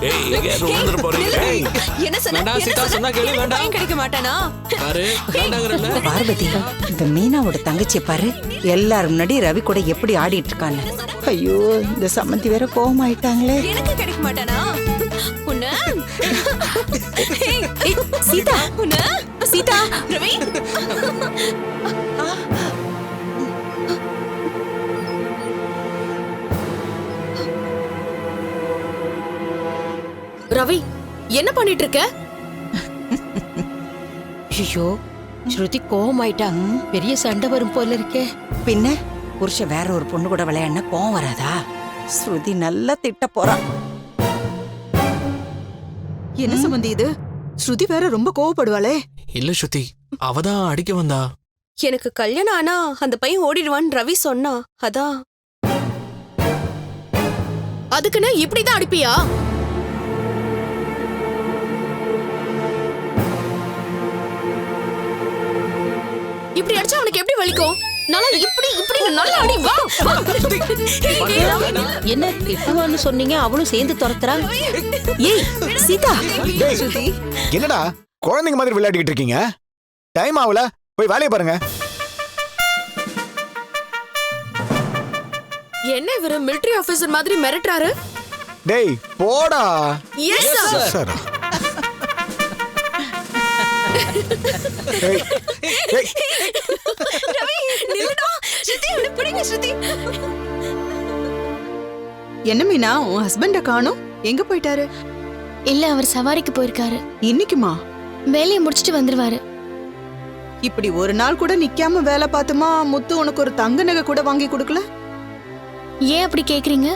ஏய் எங்க ரோந்தற போறீங்க? என்ன சொன்னா? வேண்டாம் சீதா, சொன்னா கேளு, வேண்டாம். பையன் கிடைக்க மாட்டானா? பாரு, வேண்டாங்கறல. பார்வதி, இந்த மீனாவோட தங்கச்சி பாரு, எல்லாரும் முன்னாடி ரவி கூட எப்படி ஆடிட்டு இருக்கான்னு. ஐயோ, இந்த சம்மந்தி வேற கோவமாயிட்டாங்களே. எனக்கு கிடைக்க மாட்டானா? உன்ன சீதா, உன்ன சீதா, ரவி ரவி, என்ன பண்ணிட்டு இருக்க? ஐயோ, ஸ்ருதி கோவமாயிட்டா. பெரிய சண்டை வரும் போல இருக்கே. பின்ன புருஷன் வேற ஒரு பொண்ணு கூட விளையாடினா கோவம் வராதா? ஸ்ருதி நல்லா திட்ட போறா. என்ன சம்பந்தி இது? ஸ்ருதி வேற ரொம்ப கோவப்படுவாளே. இல்ல ஸ்ருதி, அவதான் அடிக்க வந்தா. எனக்கு கல்யாணம் ஆனா அந்த பையன் ஓடிடுவான்னு ரவி சொன்னா. அதான். அதுக்குன்னு இப்படிதான் அடிப்பியா? இப்படி அடிச்சா அவனுக்கு எப்படி வலிக்கும்? நல்லா இப்படி இப்படி நல்லா அடி. வா என்ன திட்டுவான்னு சொன்னீங்க, அவளும் சேர்ந்து துரத்துறா. ஏய் சீதா, டேய், என்னடா குழந்தைங்க மாதிரி விளையாடிக்கிட்டு இருக்கீங்க? டைம் ஆகல, போய் வேலையை பாருங்க. என்ன இவரு மிலிட்டரி ஆபீசர் மாதிரி மிரட்டுறாரு? டேய் போடா. Yes sir. சார் டேய், டேய், ரவி நில்லுடா. ஸ்ருதி உன்னை பிடிங்க ஸ்ருதி. என்ன மீனா, உன் ஹஸ்பண்ட காணோம்? எங்க போயிட்டாரு? இல்ல, அவர் சவாரிக்கு போயிருக்காரு. இன்னைக்குமா? வேலையை முடிச்சிட்டு வந்துருவாரு. இப்படி ஒரு நாள் கூட நிக்காம வேலை பார்த்துமா முத்து உனக்கு ஒரு தங்க நகை கூட வாங்கி கொடுக்கல? ஏன் அப்படி கேக்குறீங்க?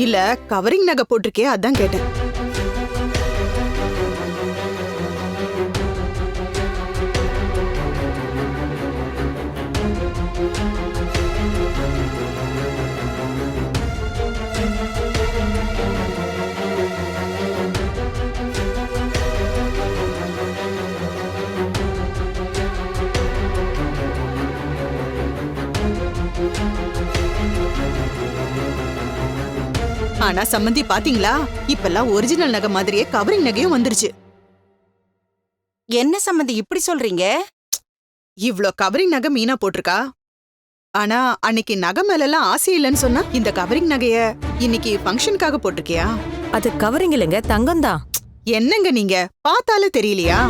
இல்ல, கவரிங் நகை போட்டிருக்கே, அதான் கேட்டேன். ஆனா சம்பந்தி பாத்தீங்களா, இப்பெல்லாம் ஒரிஜினல் நகை மாதிரியே கவரிங் நகையும் வந்துருச்சு. என்ன சம்மந்தி இப்படி சொல்றீங்க? இவ்ளோ கவரிங் நகை மீனா போட்டிருக்கா. ஆனா அன்னைக்கு நகை மேலெல்லாம் ஆசை இல்லைன்னு சொன்னா, இந்த கவரிங் நகைய இன்னைக்கு ஃபங்க்ஷனுக்காக போட்டிருக்கியா? அது கவரிங் இல்லைங்க, தங்கம் தான். என்னங்க நீங்க, பார்த்தாலே தெரியலையா?